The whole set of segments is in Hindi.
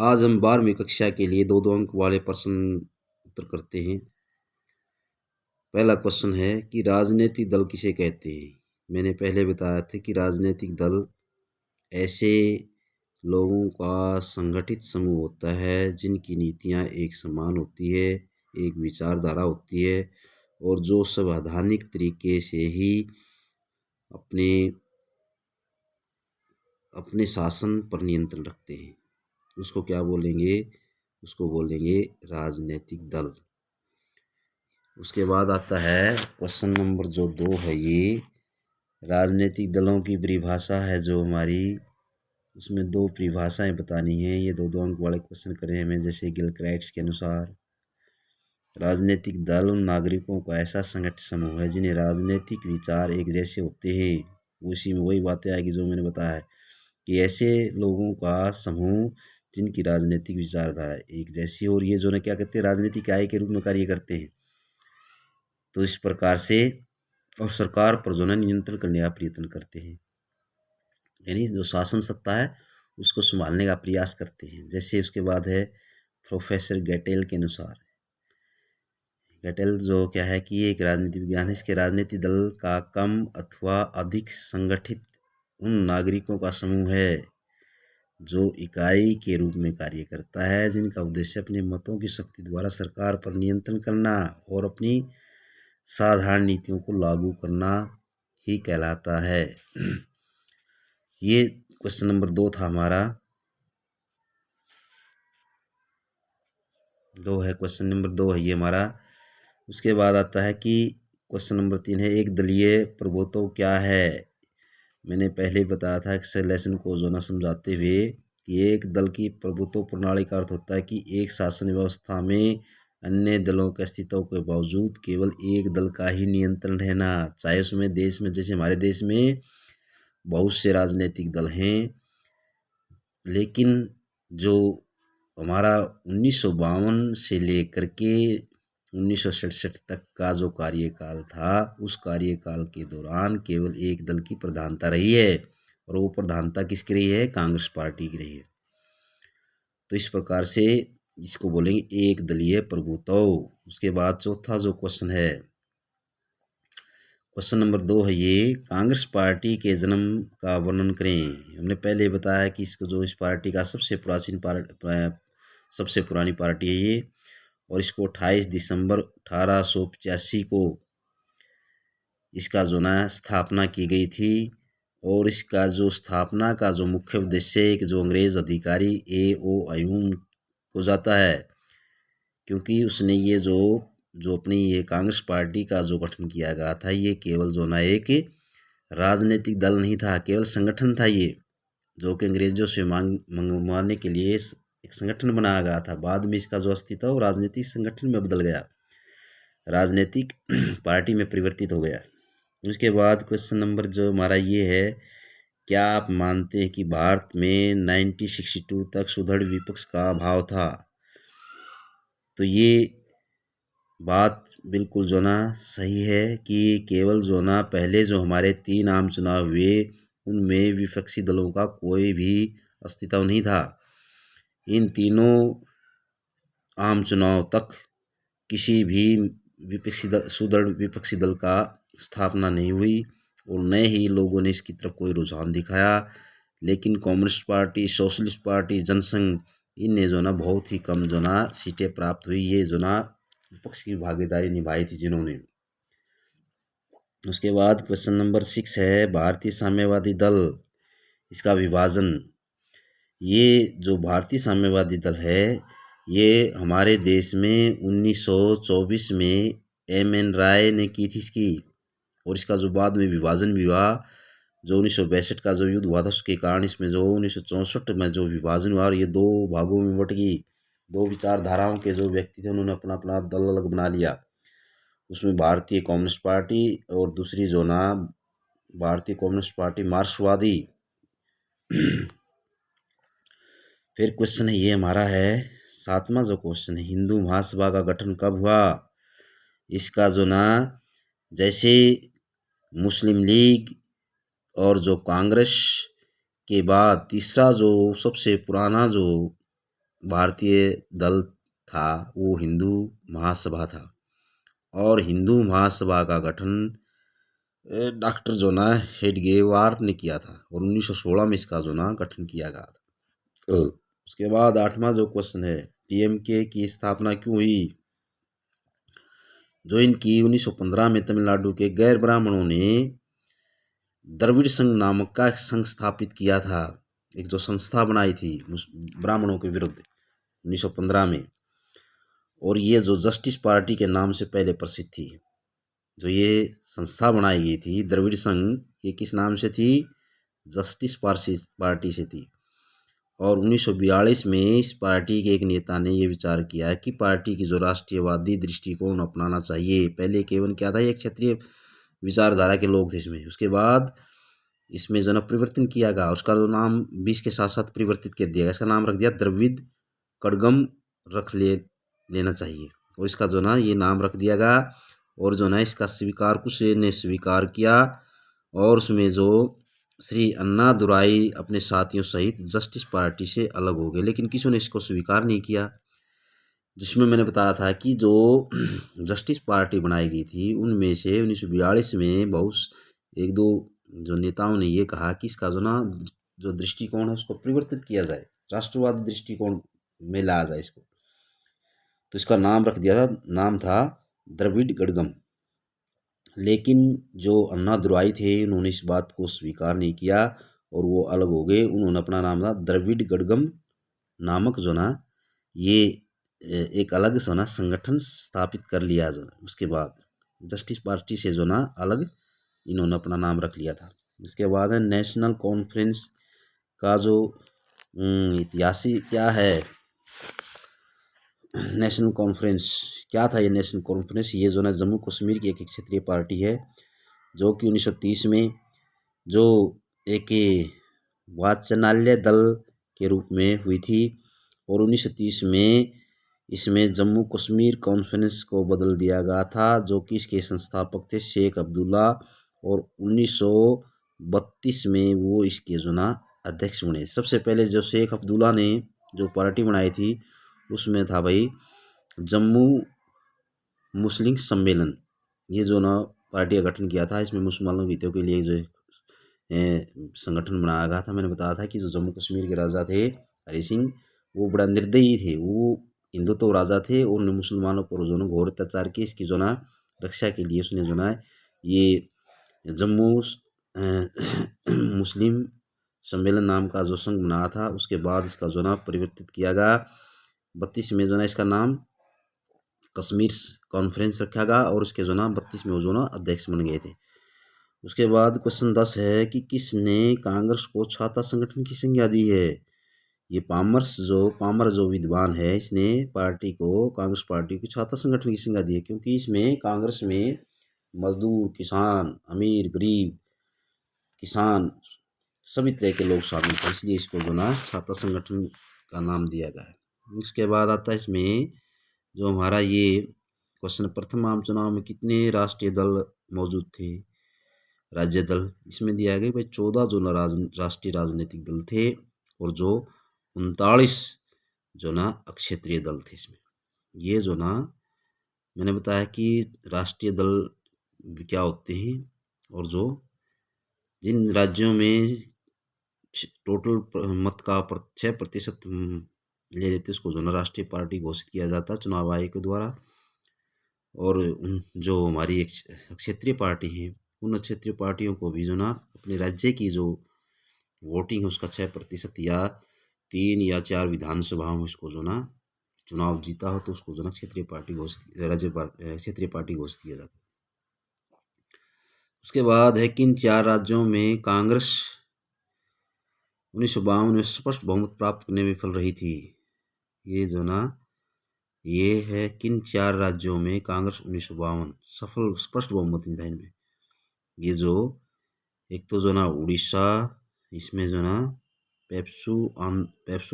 आज हम 12वीं कक्षा के लिए दो अंक वाले प्रश्न उत्तर करते हैं। पहला क्वेश्चन है कि राजनीतिक दल किसे कहते हैं। मैंने पहले बताया था कि राजनीतिक दल ऐसे लोगों का संगठित समूह होता है जिनकी नीतियां एक समान होती है, एक विचारधारा होती है और जो संवैधानिक तरीके से ही अपने अपने शासन पर नियंत्रण रखते हैं। उसको क्या बोलेंगे? उसको बोलेंगे राजनीतिक दल। उसके बाद आता है क्वेश्चन नंबर जो 2 है, ये राजनीतिक दलों की परिभाषा है जो हमारी, उसमें 2 परिभाषाएं बतानी है। ये दो अंक वाले क्वेश्चन करे हमें। जैसे गिलक्राइट्स के अनुसार राजनीतिक दल उन नागरिकों का ऐसा संगठित समूह है जिन्हें राजनीतिक विचार एक जैसे होते हैं। उसी में वही बातें आएगी जो मैंने बताया है कि ऐसे लोगों का समूह जिनकी राजनीतिक विचारधारा एक जैसी, और ये जो ना क्या कहते हैं, राजनीतिक इकाई के रूप में कार्य करते हैं। तो इस प्रकार से और सरकार पर जो ना नियंत्रण करने का प्रयत्न करते हैं, यानी जो शासन सत्ता है उसको संभालने का प्रयास करते हैं। जैसे उसके बाद है प्रोफेसर गैटेल के अनुसार, गैटेल जो क्या है कि ये एक राजनीति विज्ञान है। इसके राजनीतिक दल का कम अथवा अधिक संगठित उन नागरिकों का समूह है जो इकाई के रूप में कार्य करता है, जिनका उद्देश्य अपने मतों की शक्ति द्वारा सरकार पर नियंत्रण करना और अपनी साधारण नीतियों को लागू करना ही कहलाता है। ये क्वेश्चन नंबर 2 था हमारा। 2 है, क्वेश्चन नंबर 2 है ये हमारा। उसके बाद आता है कि क्वेश्चन नंबर 3 है एक दलीय प्रभुत्व क्या है। मैंने पहले ही बताया था इस लेसन को जो ना समझाते हुए कि एक दल की प्रभुत्व प्रणाली का अर्थ होता है कि एक शासन व्यवस्था में अन्य दलों के अस्तित्व के बावजूद केवल एक दल का ही नियंत्रण रहना, चाहे उसमें देश में, जैसे हमारे देश में बहुत से राजनीतिक दल हैं, लेकिन जो हमारा 1952 से लेकर के 1967 तक का जो कार्यकाल था, उस कार्यकाल के दौरान केवल एक दल की प्रधानता रही है, और वो प्रधानता किसकी रही है? कांग्रेस पार्टी की रही है। तो इस प्रकार से इसको बोलेंगे एक दलीय प्रभुत्व। उसके बाद चौथा जो क्वेश्चन है, क्वेश्चन नंबर 2 है ये, कांग्रेस पार्टी के जन्म का वर्णन करें। हमने पहले बताया कि इसको जो इस पार्टी का सबसे पुरानी पार्टी है ये, और इसको 28 दिसंबर 1885 को इसका जो ना स्थापना की गई थी। और इसका जो स्थापना का जो मुख्य उद्देश्य एक जो अंग्रेज अधिकारी A.O. अयूम को जाता है, क्योंकि उसने ये जो अपनी ये कांग्रेस पार्टी का जो गठन किया गया था, ये केवल जो ना एक राजनीतिक दल नहीं था, केवल संगठन था ये, जो कि अंग्रेजों से मंगवाने के लिए एक संगठन बनाया गया था। बाद में इसका जो अस्तित्व वो राजनीतिक संगठन में बदल गया, राजनीतिक पार्टी में परिवर्तित हो गया। उसके बाद क्वेश्चन नंबर जो हमारा ये है, क्या आप मानते हैं कि भारत में 1962 तक सुदृढ़ विपक्ष का अभाव था? तो ये बात बिल्कुल जो ना सही है कि केवल जो ना पहले जो हमारे 3 आम चुनाव हुए उनमें विपक्षी दलों का कोई भी अस्तित्व नहीं था। इन तीनों आम चुनाव तक किसी भी सुदृढ़ विपक्षी दल का स्थापना नहीं हुई और न ही लोगों ने इसकी तरफ कोई रुझान दिखाया। लेकिन communist party, socialist party, Jan Sangh, इनने जो ना बहुत ही कम जो ना सीटें प्राप्त हुई, ये जो ना विपक्ष की भागीदारी निभाई थी जिन्होंने। उसके बाद क्वेश्चन नंबर 6 है भारतीय साम्यवादी दल, इसका विभाजन। ये जो भारतीय साम्यवादी दल है, ये हमारे देश में 1924 में M.N. राय ने की थी इसकी, और इसका जो बाद में विभाजन भी हुआ, जो 1962 का जो युद्ध हुआ था उसके कारण इसमें जो 1964 में जो विभाजन हुआ और ये 2 भागों में बट गई। 2 विचारधाराओं के जो व्यक्ति थे उन्होंने अपना अपना दल अलग बना लिया। उसमें भारतीय कम्युनिस्ट पार्टी और दूसरी जो ना भारतीय कम्युनिस्ट पार्टी मार्क्सवादी। फिर क्वेश्चन है ये हमारा है 7वां जो क्वेश्चन है, हिंदू महासभा का गठन कब हुआ? इसका जो ना जैसे मुस्लिम लीग और जो कांग्रेस के बाद तीसरा जो सबसे पुराना जो भारतीय दल था वो हिंदू महासभा था, और हिंदू महासभा का गठन डॉक्टर जो ना हेडगेवार ने किया था, और 1916 में इसका जो ना गठन किया गया था। उसके बाद 8वां जो क्वेश्चन है, टीएमके की स्थापना क्यों हुई? जो इनकी 1915 में तमिलनाडु के गैर ब्राह्मणों ने द्रविड़ संघ नामक का संघ स्थापित किया था, एक जो संस्था बनाई थी ब्राह्मणों के विरुद्ध 1915 में, और ये जो जस्टिस पार्टी के नाम से पहले प्रसिद्ध थी। जो ये संस्था बनाई गई थी द्रविड़ संघ, ये किस नाम से थी? जस्टिस पार्टी से थी। और 1942 में इस पार्टी के एक नेता ने ये विचार किया कि पार्टी की जो राष्ट्रीयवादी दृष्टिकोण अपनाना चाहिए। पहले केवल क्या था, एक क्षेत्रीय विचारधारा के लोग थे इसमें। उसके बाद इसमें जो ना परिवर्तन किया गया, उसका जो नाम भी इसके साथ साथ परिवर्तित कर दिया गया। इसका नाम रख दिया द्रविड़ कड़गम रख लेना चाहिए, और इसका जो ना ये नाम रख दिया गया। और जो ना इसका स्वीकार कुछ ने स्वीकार किया, और उसमें जो श्री अन्नादुराई अपने साथियों सहित जस्टिस पार्टी से अलग हो गए, लेकिन किसी ने इसको स्वीकार नहीं किया। जिसमें मैंने बताया था कि जो जस्टिस पार्टी बनाई गई थी उनमें से 1942 में बहुत एक दो जो नेताओं ने ये कहा कि इसका जो ना जो दृष्टिकोण है उसको परिवर्तित किया जाए, राष्ट्रवादी दृष्टिकोण में लाया जाए इसको। तो इसका नाम रख दिया था, नाम था द्रविड़ कड़गम। लेकिन जो अन्नादुराई थे उन्होंने इस बात को स्वीकार नहीं किया, और वो अलग हो गए। उन्होंने अपना नाम था द्रविड़ कड़गम नामक जो ना ये एक अलग जो ना संगठन स्थापित कर लिया। जो उसके बाद जस्टिस पार्टी से जो ना अलग इन्होंने अपना नाम रख लिया था। इसके बाद है नेशनल कॉन्फ्रेंस का जो इतिहास क्या है। नेशनल कॉन्फ्रेंस क्या था? ये नेशनल कॉन्फ्रेंस ये जो ना जम्मू कश्मीर की एक क्षेत्रीय पार्टी है, जो कि 1930 में जो एक वाचनालय दल के रूप में हुई थी, और 1930 में इसमें जम्मू कश्मीर कॉन्फ्रेंस को बदल दिया गया था, जो कि इसके संस्थापक थे शेख अब्दुल्ला, और 1932 में वो इसके जो ना अध्यक्ष बने। सबसे पहले जो शेख अब्दुल्ला ने जो पार्टी बनाई थी उसमें था भाई जम्मू मुस्लिम सम्मेलन, ये जो ना पार्टी का गठन किया था। इसमें मुसलमानों के हितों के लिए जो संगठन बनाया गया था। मैंने बताया था कि जो जम्मू कश्मीर के राजा थे हरि सिंह, वो बड़ा निर्दयी थे, वो हिंदुत्व राजा थे, और मुसलमानों पर जो ना घोर अत्याचार की इसकी जो ना रक्षा के लिए उसने जो ना ये जम्मू मुस्लिम सम्मेलन नाम का जो संघ बनाया था। उसके बाद इसका जो ना परिवर्तित किया गया 32 में जो ना इसका नाम कश्मीर कॉन्फ्रेंस रखा गया, और उसके जो ना 32 में वो जो ना अध्यक्ष बन गए थे। उसके बाद क्वेश्चन 10 है कि किसने कांग्रेस को छाता संगठन की संज्ञा दी है? ये पामर जो विद्वान है, इसने पार्टी को कांग्रेस पार्टी को छाता संगठन की संज्ञा दी है, क्योंकि इसमें कांग्रेस में मजदूर, किसान, अमीर, गरीब, किसान सभी तरह के लोग शामिल थे, इसलिए इसको जो ना छाता संगठन का नाम दिया गया है। उसके बाद आता है इसमें जो हमारा ये क्वेश्चन, प्रथम आम चुनाव में कितने राष्ट्रीय दल मौजूद थे? राज्य दल इसमें दिया गया भाई 14 जो ना राष्ट्रीय राजनीतिक दल थे, और जो 39 जो ना अक्षेत्रीय दल थे। इसमें ये जो ना मैंने बताया कि राष्ट्रीय दल क्या होते हैं, और जो जिन राज्यों में टोटल मत का 6% ले लेते उसको जो ना राष्ट्रीय पार्टी घोषित किया जाता है चुनाव आयोग के द्वारा। और जो हमारी एक क्षेत्रीय पार्टी है, उन क्षेत्रीय पार्टियों को भी जो ना अपने राज्य की जो वोटिंग है उसका 6% या 3 या 4 विधानसभाओं में उसको जो ना चुनाव जीता हो तो उसको जो ना क्षेत्रीय पार्टी क्षेत्रीय पार्टी घोषित किया जाता है। उसके बाद है किन 4 राज्यों में कांग्रेस 1952 में स्पष्ट बहुमत प्राप्त करने में विफल रही थी? ये जो ना ये है किन 4 राज्यों में कांग्रेस 1952 सफल स्पष्ट बहुमत नहीं था इनमें। ये जो एक तो जो ना उड़ीसा, इसमें जो ना पेप्सू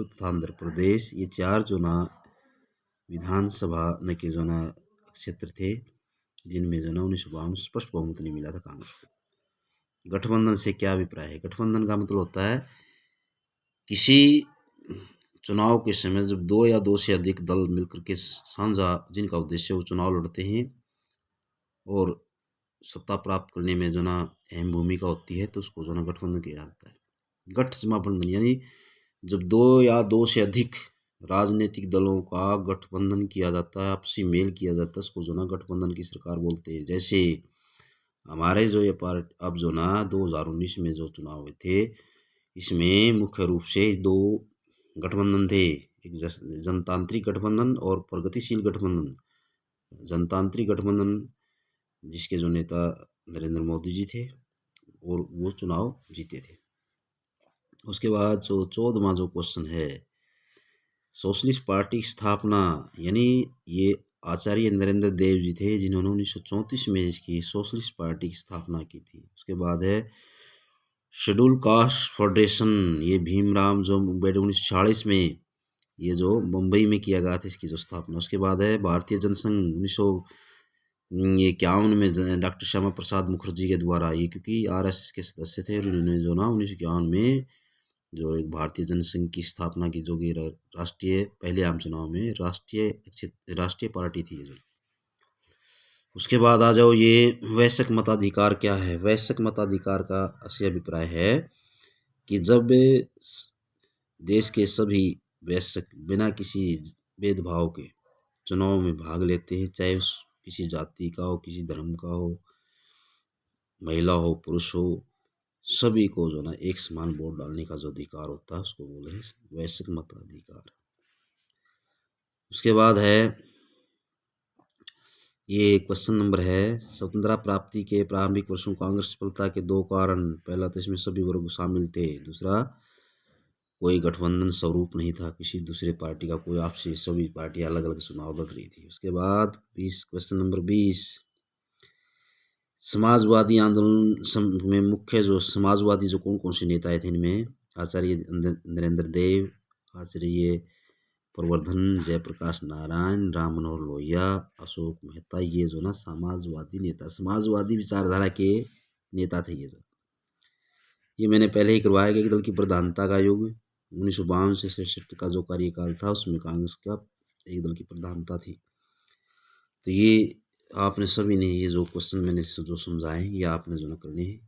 तथा आंध्र प्रदेश, ये 4 जो ना विधानसभा न के जो ना क्षेत्र थे जिनमें जो ना 1952 स्पष्ट बहुमत नहीं मिला था कांग्रेस को। गठबंधन से क्या अभिप्राय है? गठबंधन का मतलब होता है किसी चुनाव के समय जब दो या दो से अधिक दल मिलकर के साझा जिनका उद्देश्य वो चुनाव लड़ते हैं और सत्ता प्राप्त करने में जो ना अहम भूमिका होती है, तो उसको जो ना गठबंधन किया जाता है। गठ समाबंधन यानी जब दो या दो से अधिक राजनीतिक दलों का गठबंधन किया जाता है, आपसी मेल किया जाता है, उसको जो ना गठबंधन की सरकार बोलते हैं। जैसे हमारे जो ये पार्ट अब जो ना 2019 में जो चुनाव हुए थे, इसमें मुख्य रूप से दो गठबंधन थे, एक जनतांत्रिक गठबंधन और प्रगतिशील गठबंधन। जनतांत्रिक गठबंधन जिसके जो नेता नरेंद्र मोदी जी थे और वो चुनाव जीते थे। उसके बाद जो 14वां जो क्वेश्चन है, सोशलिस्ट पार्टी की स्थापना, यानी ये आचार्य नरेंद्र देव जी थे जिन्होंने 1934 में इसकी सोशलिस्ट पार्टी की स्थापना की थी। उसके बाद है शेड्यूल कास्ट फेडरेशन, ये भीमराव जो 1946 में ये जो मुंबई में किया गया था इसकी जो स्थापना। उसके बाद है भारतीय जनसंघ 1951 में डॉक्टर श्यामा प्रसाद मुखर्जी के द्वारा, ये क्योंकि आरएसएस के सदस्य थे और उन्होंने जो ना 1951 में जो एक भारतीय जनसंघ की स्थापना की, जो कि राष्ट्रीय पहले आम चुनाव में राष्ट्रीय पार्टी थी जो। उसके बाद आ जाओ ये वैश्विक मताधिकार क्या है। वैश्विक मताधिकार का ऐसे अभिप्राय है कि जब देश के सभी वैश्विक बिना किसी भेदभाव के चुनाव में भाग लेते हैं, चाहे उस किसी जाति का हो, किसी धर्म का हो, महिला हो, पुरुष हो, सभी को जो ना एक समान वोट डालने का जो अधिकार होता है उसको बोले हैं वैश्विक मताधिकार। उसके बाद है ये क्वेश्चन नंबर है, स्वतंत्रता प्राप्ति के प्रारंभिक वर्षों कांग्रेस सफलता के दो कारण, पहला तो इसमें सभी वर्ग शामिल थे, दूसरा कोई गठबंधन स्वरूप नहीं था किसी दूसरे पार्टी का, कोई आपसी सभी पार्टियां अलग अलग चुनाव लड़ रही थी। उसके बाद क्वेश्चन नंबर 20, समाजवादी आंदोलन में मुख्य जो समाजवादी जो कौन कौन से नेता थे, इनमें आचार्य नरेंद्र देव, आचार्य प्रवर्धन, जयप्रकाश नारायण, राम मनोहर लोहिया, अशोक मेहता, ये जो ना समाजवादी नेता, समाजवादी विचारधारा के नेता थे। ये मैंने पहले ही करवाया कि दल की प्रधानता का युग 1952 से 67 का जो कार्यकाल था उसमें कांग्रेस का एक दल की प्रधानता थी। तो ये आपने सभी ने ये जो क्वेश्चन मैंने जो समझाए ये आपने जो ना करने हैं।